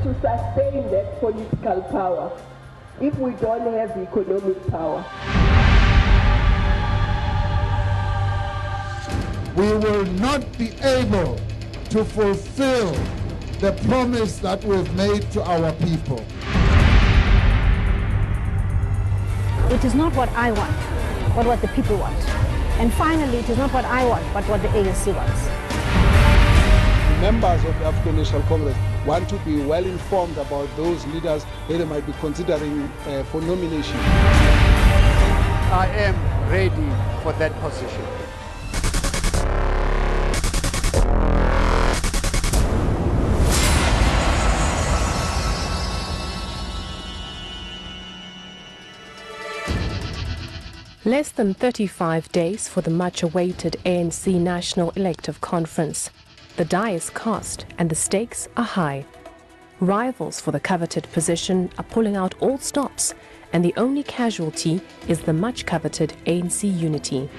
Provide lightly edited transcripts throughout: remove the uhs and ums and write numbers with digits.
to sustain that political power if we don't have economic power? We will not be able to fulfill the promise that we've made to our people. It is not what I want, but what the people want. And finally, it is not what I want, but what the ANC wants. Members of the African National Congress want to be well informed about those leaders that they might be considering for nomination. I am ready for that position. Less than 35 days for the much-awaited ANC National Elective Conference. The die is cast and the stakes are high. Rivals for the coveted position are pulling out all stops, and the only casualty is the much-coveted ANC unity.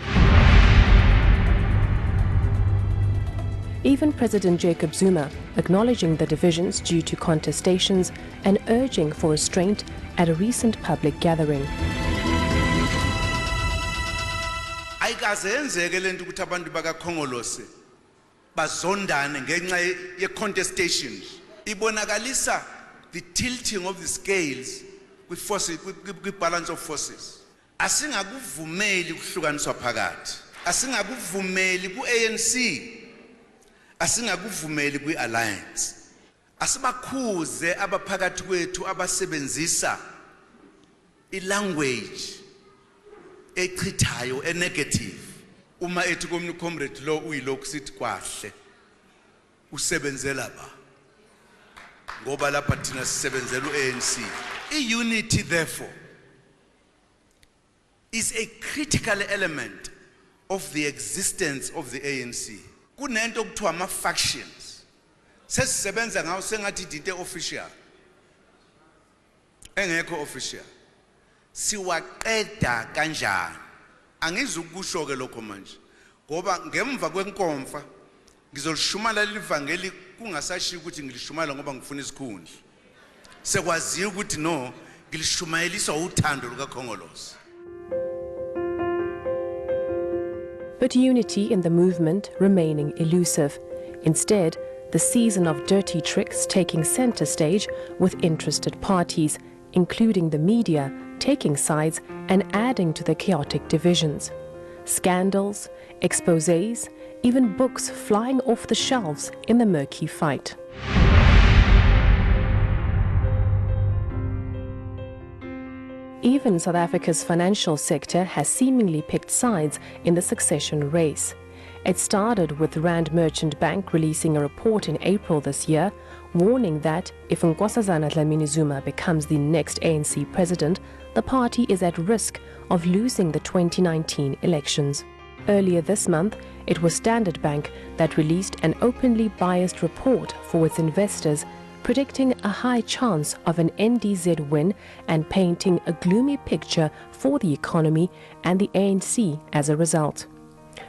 Even President Jacob Zuma acknowledging the divisions due to contestations and urging for restraint at a recent public gathering. Ayikazenzeke lento ukuthi abantu bakakhongolose bazondane ngenxa ye-contestations ibonakalisa the tilting of the scales kwi-balance of forces. Asingakuvumeli ukuhlukaniswa phakathi, asingakuvumeli ku-ANC, asingakuvumeli kwi-alliance. Asibakhuze abaphakathi kwethu abasebenzisa i-language echithayo negative uma ethi komnye comrade lo uyilokhu sithi kwahle usebenzela ba ngoba lapha thina sisebenzela uANC. I-unity therefore is a critical element of the existence of the ANC. Kunento okuthiwa ama-factions sesisebenza ngawo sengathi into official engekho official. Siwaqeda kanjani? Angizukusho ke lokho manje ngoba ngemva kwenkomfa ngizolishumala livangeli kungasashiya ukuthi ngilishumala ngoba ngifuna isikhundla. Sekwaziyo ukuthi no ngilishumayeliswa uthando lukaKhongolose. But unity in the movement remaining elusive. Instead, the season of dirty tricks taking center stage with interested parties, including the media, taking sides and adding to the chaotic divisions. Scandals, exposés, even books flying off the shelves in the murky fight. Even South Africa's financial sector has seemingly picked sides in the succession race. It started with Rand Merchant Bank releasing a report in April this year, warning that if Nkosazana Dlamini-Zuma becomes the next ANC president, the party is at risk of losing the 2019 elections. Earlier this month, it was Standard Bank that released an openly biased report for its investors, predicting a high chance of an NDZ win and painting a gloomy picture for the economy and the ANC as a result.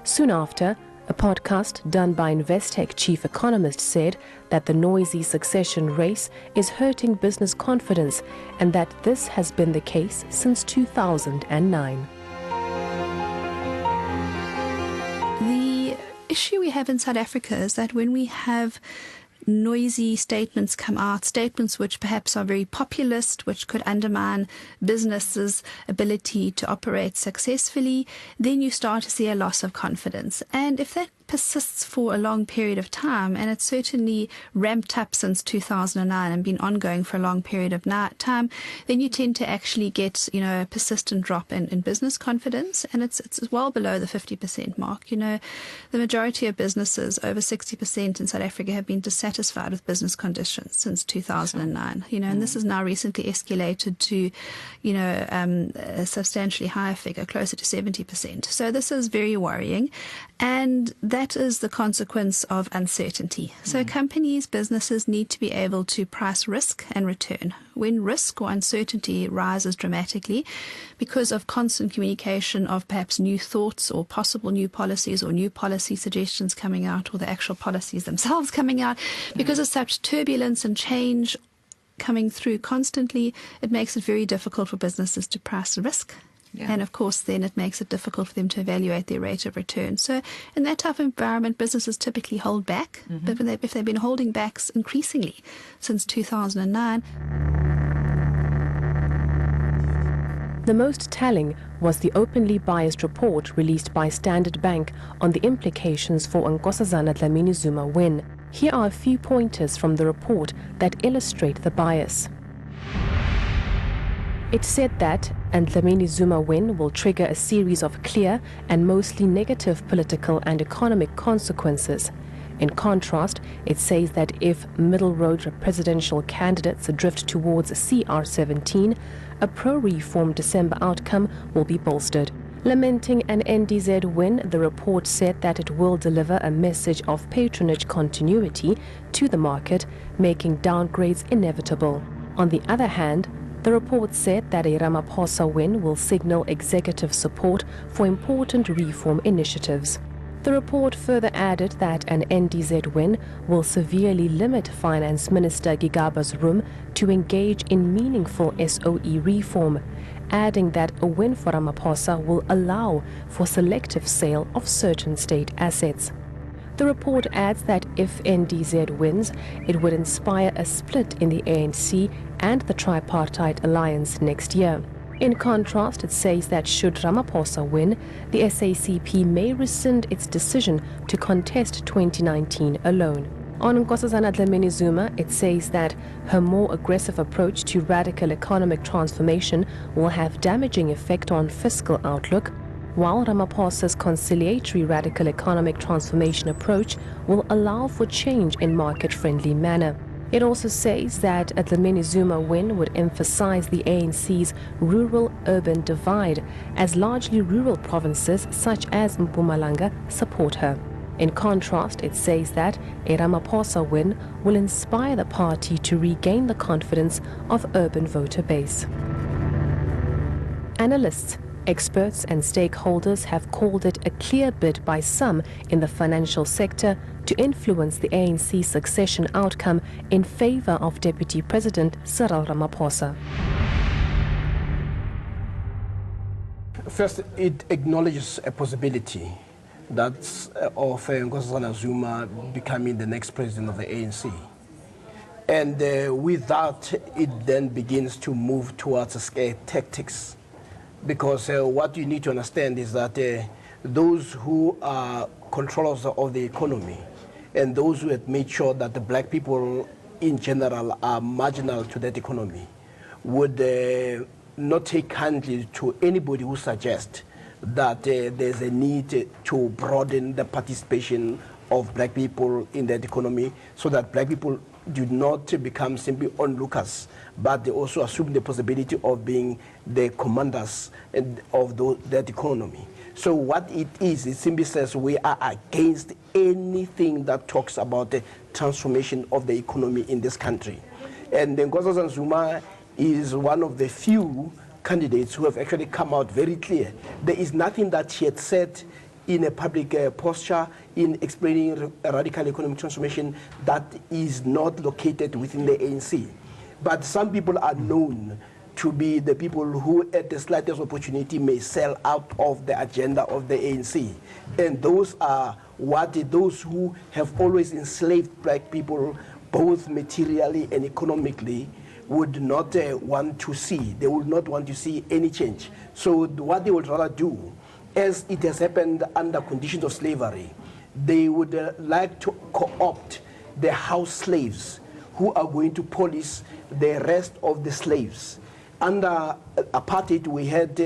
Soon after, a podcast done by Investec chief economist said that the noisy succession race is hurting business confidence and that this has been the case since 2009. The issue we have in South Africa is that when we have noisy statements come out, statements which perhaps are very populist, which could undermine businesses' ability to operate successfully, then you start to see a loss of confidence. And if that persists for a long period of time, and it's certainly ramped up since 2009 and been ongoing for a long period of time, then you tend to actually get, a persistent drop in business confidence, and it's well below the 50% mark. The majority of businesses, over 60% in South Africa, have been dissatisfied with business conditions since 2009. And this has now recently escalated to, a substantially higher figure, closer to 70%. So this is very worrying, and that is the consequence of uncertainty. So companies, businesses need to be able to price risk and return. When risk or uncertainty rises dramatically because of constant communication of perhaps new thoughts or possible new policies or new policy suggestions coming out, or the actual policies themselves coming out, because of such turbulence and change coming through constantly, it makes it very difficult for businesses to price the risk. Yeah. And of course, then it makes it difficult for them to evaluate their rate of return. So in that type of environment, businesses typically hold back. But if they've been holding back increasingly since 2009. The most telling was the openly biased report released by Standard Bank on the implications for Nkosazana Dlamini-Zuma win. Here are a few pointers from the report that illustrate the bias. It said that Dlamini-Zuma win will trigger a series of clear and mostly negative political and economic consequences. In contrast, it says that if middle road presidential candidates drift towards CR17, a pro-reform December outcome will be bolstered. Lamenting an NDZ win, the report said that it will deliver a message of patronage continuity to the market, making downgrades inevitable. On the other hand, the report said that a Ramaphosa win will signal executive support for important reform initiatives. The report further added that an NDZ win will severely limit Finance Minister Gigaba's room to engage in meaningful SOE reform, adding that a win for Ramaphosa will allow for selective sale of certain state assets. The report adds that if NDZ wins, it would inspire a split in the ANC and the tripartite alliance next year. In contrast, it says that should Ramaphosa win, the SACP may rescind its decision to contest 2019 alone. On Nkosazana Dlamini-Zuma, it says that her more aggressive approach to radical economic transformation will have damaging effect on fiscal outlook, while Ramaphosa's conciliatory radical economic transformation approach will allow for change in market-friendly manner. It also says that a Dlamini-Zuma win would emphasize the ANC's rural-urban divide, as largely rural provinces such as Mpumalanga support her. In contrast, it says that a Ramaphosa win will inspire the party to regain the confidence of urban voter base. Analysts, experts and stakeholders have called it a clear bid by some in the financial sector to influence the ANC succession outcome in favor of Deputy President Cyril Ramaphosa. First, it acknowledges a possibility that's of Nkosazana Zuma becoming the next president of the ANC. And with that, it then begins to move towards scare tactics. Because what you need to understand is that those who are controllers of the economy and those who have made sure that the black people in general are marginal to that economy would not take kindly to anybody who suggests that there's a need to broaden the participation of black people in that economy so that black people do not become simply onlookers, but they also assume the possibility of being the commanders of that economy. So what it is, it simply says we are against anything that talks about the transformation of the economy in this country. And Nkosazana Zuma is one of the few candidates who have actually come out very clear. There is nothing that she had said in a public posture in explaining a radical economic transformation that is not located within the ANC. But some people are known to be the people who at the slightest opportunity may sell out of the agenda of the ANC. And those are those who have always enslaved black people, both materially and economically, would not want to see. They would not want to see any change. So what they would rather do, as it has happened under conditions of slavery, they would like to co-opt the house slaves who are going to police the rest of the slaves. Under apartheid, we had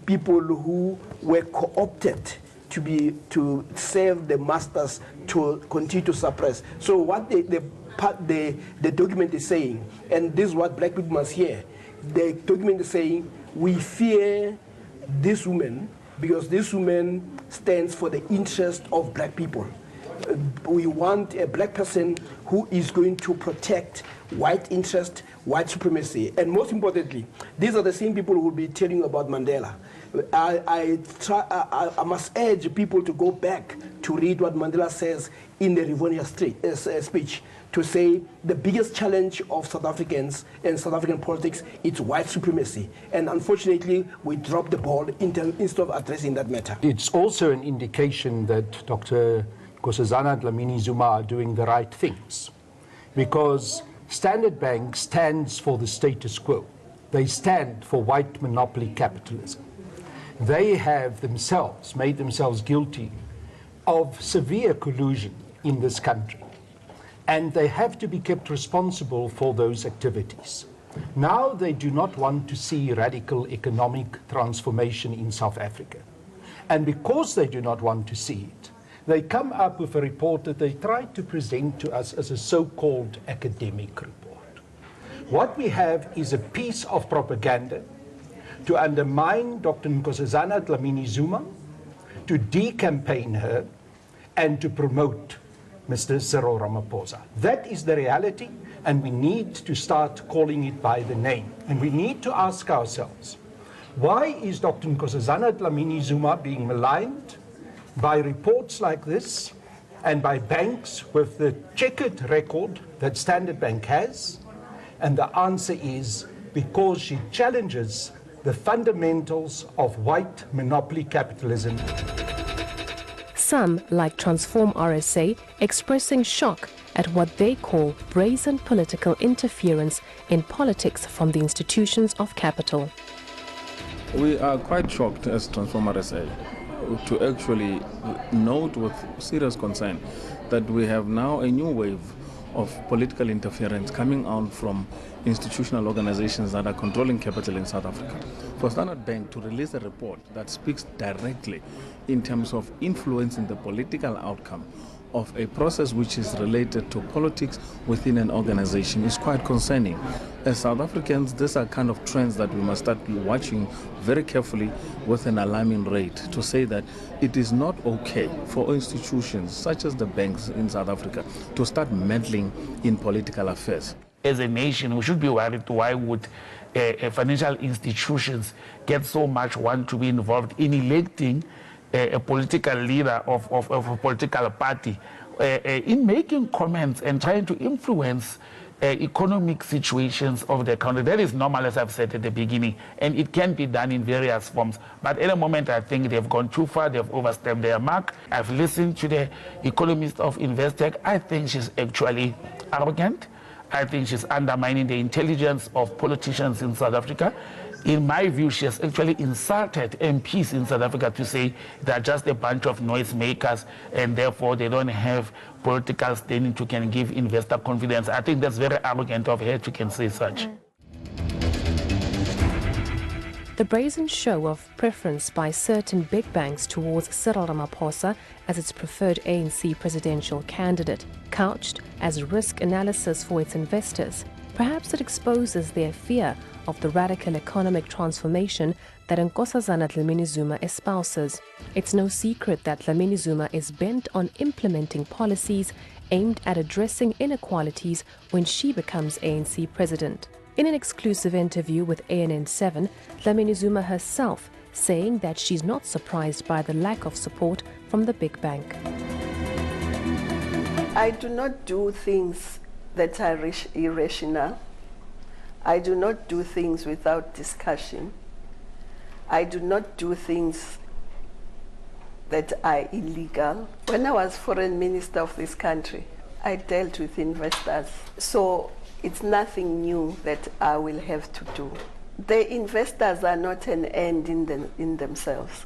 people who were co-opted to serve the masters to continue to suppress. So what the document is saying, and this is what black people must hear, the document is saying, we fear this woman because this woman stands for the interest of black people. We want a black person who is going to protect white interest, white supremacy. And most importantly, these are the same people who will be telling you about Mandela. I must urge people to go back to read what Mandela says in the Rivonia speech, to say the biggest challenge of South Africans and South African politics is white supremacy. And unfortunately, we dropped the ball instead of addressing that matter. It's also an indication that Dr. Nkosazana Dlamini Zuma are doing the right things, because Standard Bank stands for the status quo. They stand for white monopoly capitalism. They have themselves made themselves guilty of severe collusion in this country, and they have to be kept responsible for those activities. Now they do not want to see radical economic transformation in South Africa. And because they do not want to see it, they come up with a report that they try to present to us as a so-called academic report. What we have is a piece of propaganda to undermine Dr. Nkosazana Dlamini Zuma, to decampaign her, and to promote Mr. Cyril Ramaphosa. That is the reality, and we need to start calling it by the name. And we need to ask ourselves, why is Dr. Nkosazana Dlamini Zuma being maligned by reports like this and by banks with the checkered record that Standard Bank has? And the answer is because she challenges the fundamentals of white monopoly capitalism. Some, like Transform RSA, expressing shock at what they call brazen political interference in politics from the institutions of capital. We are quite shocked as Transform RSA to actually note with serious concern that we have now a new wave of political interference coming out from institutional organizations that are controlling capital in South Africa. For Standard Bank to release a report that speaks directly in terms of influencing the political outcome of a process which is related to politics within an organization is quite concerning. As South Africans, these are kind of trends that we must start watching very carefully with an alarming rate, to say that it is not okay for institutions such as the banks in South Africa to start meddling in political affairs. As a nation, we should be worried why would financial institutions get so much want to be involved in electing a political leader of a political party, in making comments and trying to influence economic situations of the country. That is normal, as I've said at the beginning, and it can be done in various forms. But at the moment, I think they've gone too far, they've overstepped their mark. I've listened to the economist of Investec. I think she's actually arrogant. I think she's undermining the intelligence of politicians in South Africa. In my view, she has actually insulted MPs in South Africa to say they're just a bunch of noisemakers and therefore they don't have political standing to can give investor confidence. I think that's very arrogant of her to can say such. The brazen show of preference by certain big banks towards Cyril Ramaphosa as its preferred ANC presidential candidate, couched as risk analysis for its investors, perhaps it exposes their fear of the radical economic transformation that Nkosazana Dlamini Zuma espouses. It's no secret that Dlamini Zuma is bent on implementing policies aimed at addressing inequalities when she becomes ANC president. In an exclusive interview with ANN7, Dlamini Zuma herself saying that she's not surprised by the lack of support from the big bank. I do not do things that are irrational. I do not do things without discussion. I do not do things that are illegal. When I was foreign minister of this country, I dealt with investors. So it's nothing new that I will have to do. The investors are not an end in themselves.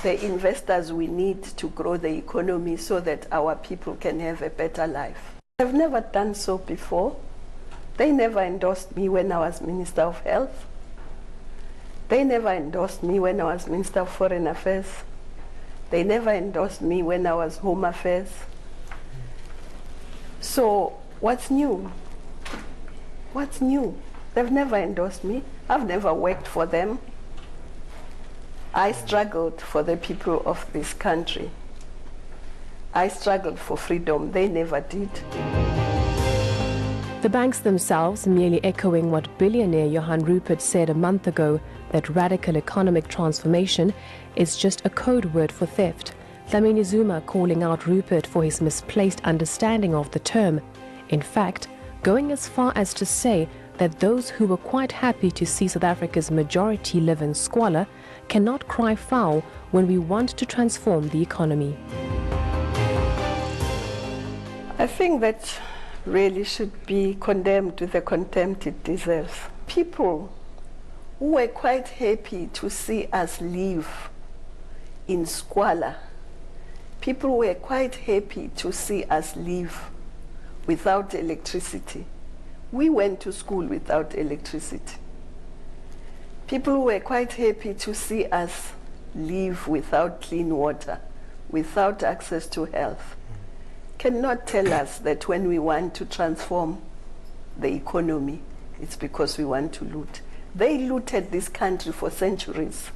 The investors we need to grow the economy so that our people can have a better life. I've never done so before. They never endorsed me when I was Minister of Health. They never endorsed me when I was Minister of Foreign Affairs. They never endorsed me when I was Home Affairs. So what's new? What's new? They've never endorsed me. I've never worked for them. I struggled for the people of this country. I struggled for freedom. They never did. The banks themselves merely echoing what billionaire Johan Rupert said a month ago, that radical economic transformation is just a code word for theft. Dlamini Zuma calling out Rupert for his misplaced understanding of the term. In fact, going as far as to say that those who were quite happy to see South Africa's majority live in squalor cannot cry foul when we want to transform the economy. I think that really should be condemned with the contempt it deserves. People who were quite happy to see us live in squalor, people who were quite happy to see us live without electricity. We went to school without electricity. People who were quite happy to see us live without clean water, without access to health, cannot tell us that when we want to transform the economy, it's because we want to loot. They looted this country for centuries.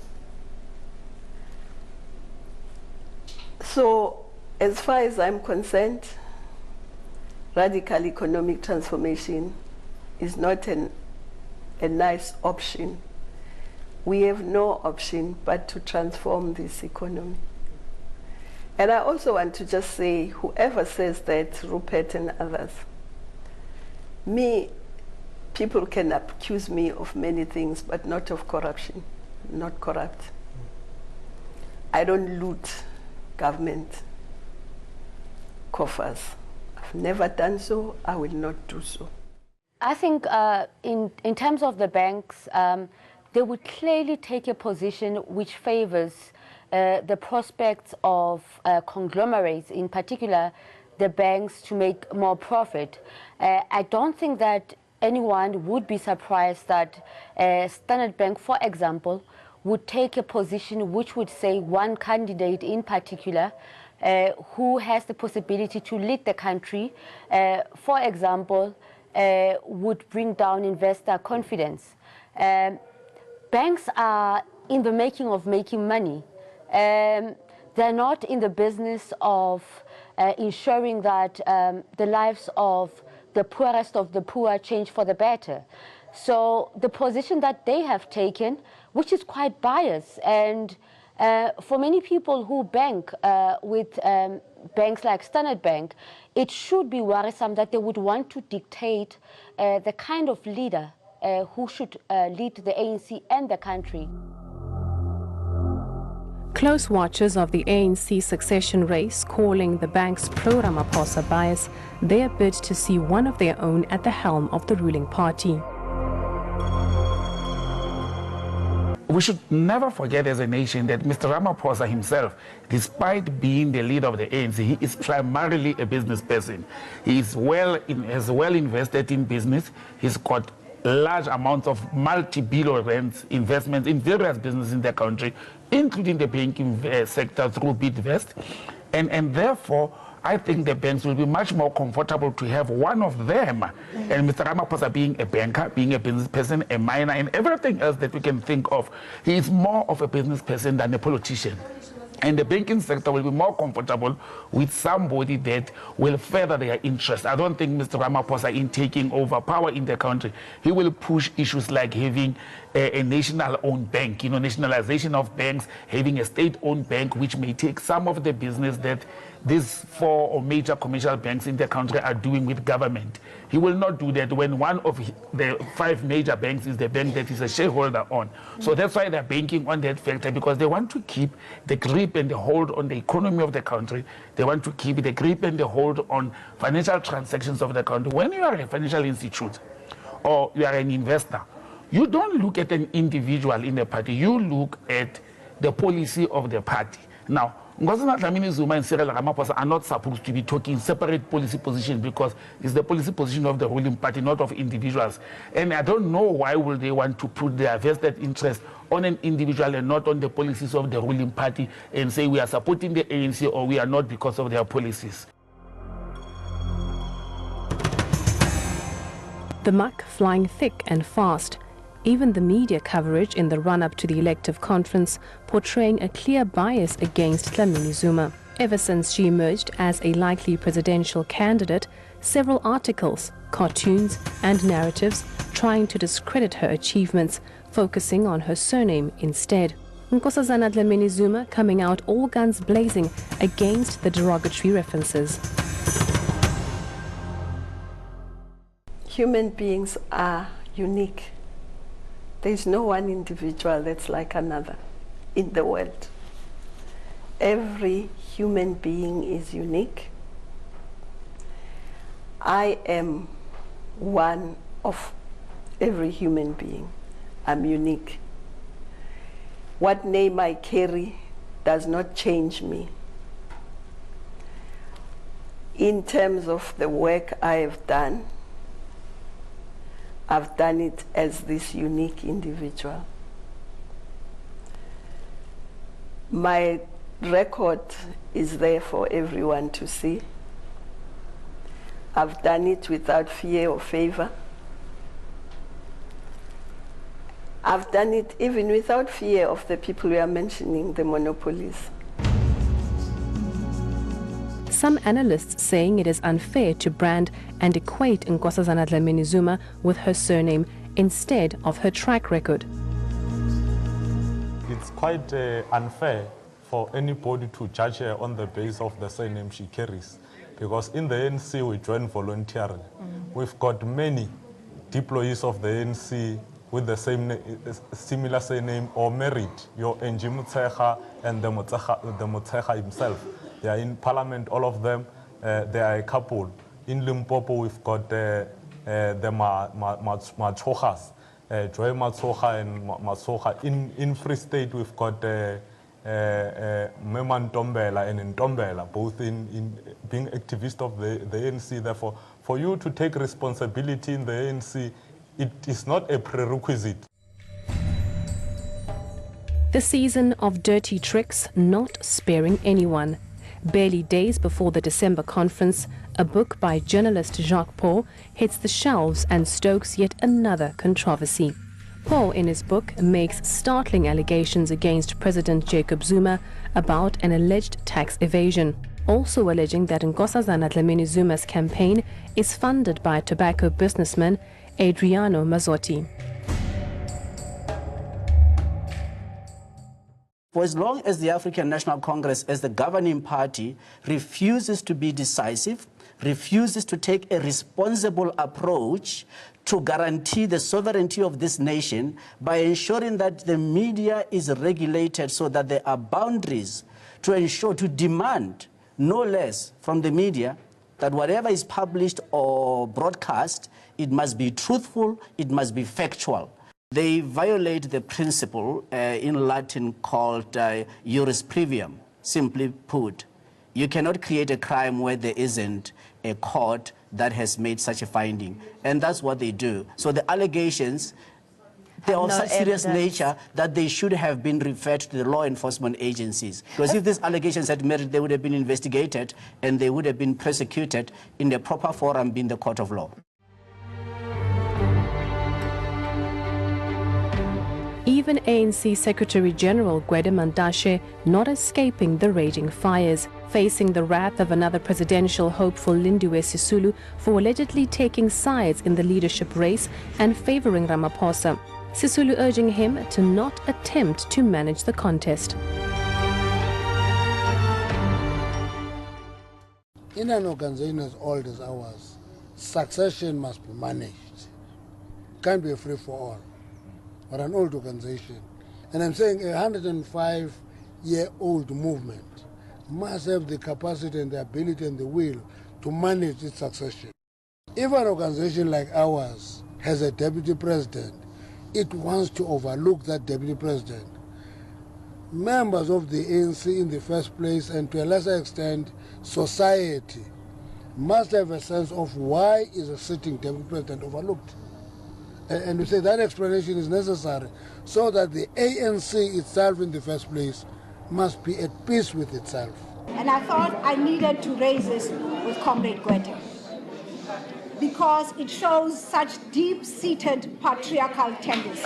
So, as far as I'm concerned, radical economic transformation is not a nice option. We have no option but to transform this economy. And I also want to just say, whoever says that, Rupert and others, people can accuse me of many things, but not of corruption, not corrupt. I don't loot government coffers. I've never done so, I will not do so. I think in terms of the banks, they would clearly take a position which favors the prospects of conglomerates, in particular the banks, to make more profit. I don't think that anyone would be surprised that Standard Bank, for example, would take a position which would say one candidate in particular who has the possibility to lead the country, for example, would bring down investor confidence. Banks are in the making of making money. They're not in the business of ensuring that the lives of the poorest of the poor change for the better. So the position that they have taken, which is quite biased, and for many people who bank with banks like Standard Bank, it should be worrisome that they would want to dictate the kind of leader who should lead the ANC and the country. Close watchers of the ANC succession race calling the bank's pro-Ramaphosa bias their bid to see one of their own at the helm of the ruling party. We should never forget as a nation that Mr. Ramaphosa himself, despite being the leader of the ANC, he is primarily a business person. He is well invested in business. He's got large amounts of multi-billion rands investments in various businesses in the country, including the banking sector through Bidvest. And therefore, I think the banks will be much more comfortable to have one of them, and Mr. Ramaphosa being a banker, being a business person, a miner, and everything else that we can think of. He is more of a business person than a politician. And the banking sector will be more comfortable with somebody that will further their interests. I don't think Mr. Ramaphosa, in taking over power in the country, he will push issues like having a national-owned bank, nationalization of banks, having a state-owned bank, which may take some of the business that these 4 or major commercial banks in the country are doing with government. He will not do that when one of the 5 major banks is the bank that he's a shareholder on. So that's why they're banking on that factor, because they want to keep the grip and the hold on the economy of the country. They want to keep the grip and the hold on financial transactions of the country. When you are a financial institute or you are an investor, you don't look at an individual in the party, you look at the policy of the party. Now, Dlamini Zuma and Cyril Ramaphosa are not supposed to be talking separate policy positions, because it's the policy position of the ruling party, not of individuals. And I don't know why would they want to put their vested interest on an individual and not on the policies of the ruling party and say we are supporting the ANC or we are not because of their policies. The muck flying thick and fast. Even the media coverage in the run-up to the elective conference portraying a clear bias against Dlamini Zuma. Ever since she emerged as a likely presidential candidate, several articles, cartoons and narratives trying to discredit her achievements, focusing on her surname instead. Nkosazana Dlamini Zuma coming out all guns blazing against the derogatory references. Human beings are unique. There is no one individual that's like another in the world. Every human being is unique. I am one of every human being. I'm unique. What name I carry does not change me. In terms of the work I have done, I've done it as this unique individual. My record is there for everyone to see. I've done it without fear or favor. I've done it even without fear of the people we are mentioning, the monopolies. Some analysts saying it is unfair to brand and equate Nkosazana Dlamini Zuma with her surname instead of her track record. It's quite unfair for anybody to judge her on the basis of the surname she carries, because in the ANC we join voluntarily. We've got many employees of the ANC with the same similar surname or married. Your Enji Mutsecha and the Mutsecha himself. They are in parliament, all of them. They are a couple. In Limpopo, we've got the Machochas, Joy Machocha and Masocha. In Free State, we've got Meman Tombela and Ntombela, both in being activists of the ANC. Therefore, for you to take responsibility in the ANC, it is not a prerequisite. The season of dirty tricks not sparing anyone. Barely days before the December conference, a book by journalist Jacques Paul hits the shelves and stokes yet another controversy. Paul, in his book, makes startling allegations against President Jacob Zuma about an alleged tax evasion, also alleging that Nkosazana Dlamini Zuma's campaign is funded by tobacco businessman Adriano Mazzotti. For as long as the African National Congress, as the governing party, refuses to be decisive, refuses to take a responsible approach to guarantee the sovereignty of this nation by ensuring that the media is regulated so that there are boundaries to ensure, to demand no less from the media that whatever is published or broadcast, it must be truthful, it must be factual. They violate the principle in Latin called juris privium. Simply put, you cannot create a crime where there isn't a court that has made such a finding. And that's what they do. So the allegations, they're of such serious nature that they should have been referred to the law enforcement agencies. Because if these allegations had merit, they would have been investigated and they would have been prosecuted in the proper forum, being the court of law. Even ANC Secretary-General Gwede Mantashe not escaping the raging fires, facing the wrath of another presidential hopeful Lindiwe Sisulu for allegedly taking sides in the leadership race and favoring Ramaphosa. Sisulu urging him to not attempt to manage the contest. In an organization as old as ours, succession must be managed. Can't be a free-for-all. Or an old organization. And I'm saying a 105-year-old movement must have the capacity and the ability and the will to manage its succession. If an organization like ours has a deputy president, it wants to overlook that deputy president. Members of the ANC in the first place, and to a lesser extent, society, must have a sense of why is a sitting deputy president overlooked. And we say that explanation is necessary so that the ANC itself in the first place must be at peace with itself. And I thought I needed to raise this with Comrade Gwede because it shows such deep-seated patriarchal tendencies.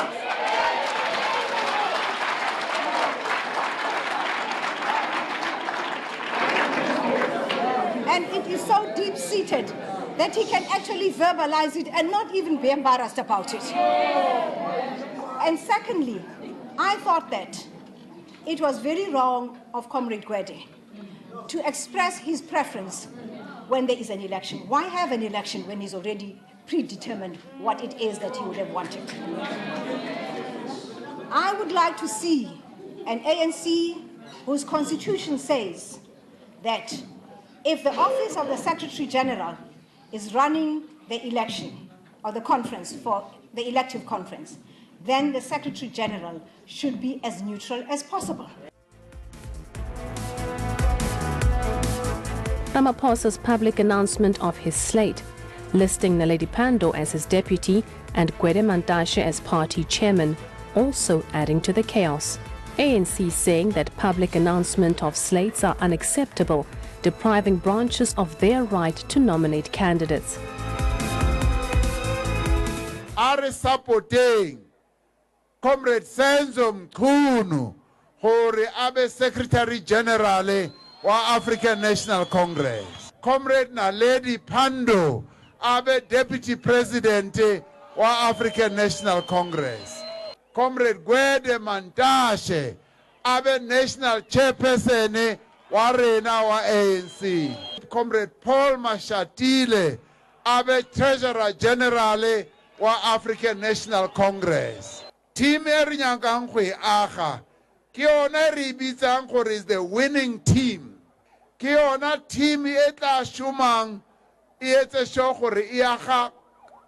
And it is so deep-seated that he can actually verbalize it and not even be embarrassed about it. And secondly, I thought that it was very wrong of Comrade Gwede to express his preference when there is an election. Why have an election when he's already predetermined what it is that he would have wanted? I would like to see an ANC whose constitution says that if the office of the Secretary General is running the election or the conference for the elective conference, then the Secretary General should be as neutral as possible. Ramaphosa's public announcement of his slate, listing Naledi Pandor as his deputy and Gwede Mantashe as party chairman, also adding to the chaos. ANC saying that public announcement of slates are unacceptable, depriving branches of their right to nominate candidates. Are supporting Comrade Senzo Mkhunu hore abe Secretary General wa African National Congress. Comrade Naledi Pandor abe Deputy President wa African National Congress. Comrade Gwede Mantashe abe National Chairperson wa rena wa ANC. Comrade Paul Mashatile abe Treasurer General wa African National Congress. Team Erinyankangwe Aha, Kiona Ribizanko is the winning team. Kiona team Eta Shumang, Ieta Shokore Iaha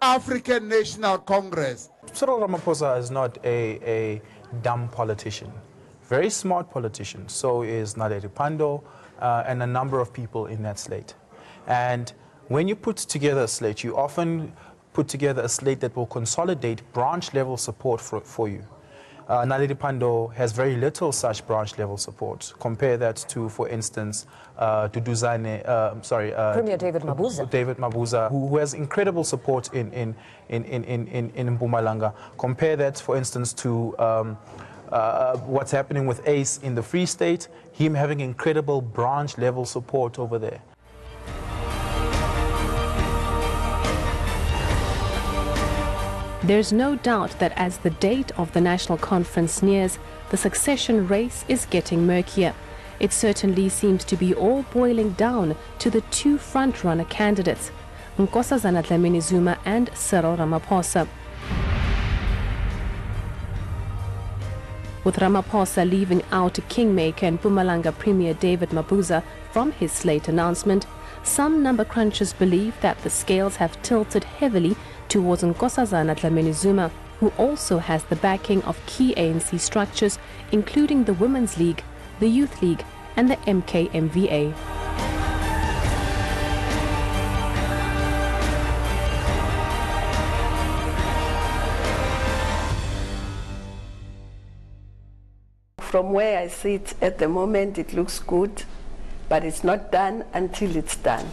African National Congress. Cyril Ramaphosa is not a dumb politician. Very smart politician. So is Naledi Pandor and a number of people in that slate. And when you put together a slate, you often put together a slate that will consolidate branch-level support for you. Naledi Pandor has very little such branch-level support. Compare that to, for instance, Premier David Mabuza. David Mabuza, who has incredible support in Mpumalanga. Compare that, for instance, to what's happening with ACE in the Free State, him having incredible branch-level support over there. There's no doubt that as the date of the national conference nears, the succession race is getting murkier. It certainly seems to be all boiling down to the two front-runner candidates, Nkosazana Dlamini-Zuma and Cyril Ramaphosa. With Ramaphosa leaving out Kingmaker and Mpumalanga Premier David Mabuza from his slate announcement, some number crunchers believe that the scales have tilted heavily towards Nkosazana Dlamini-Zuma, who also has the backing of key ANC structures, including the Women's League, the Youth League, and the MKMVA. From where I sit at the moment, it looks good, but it's not done until it's done.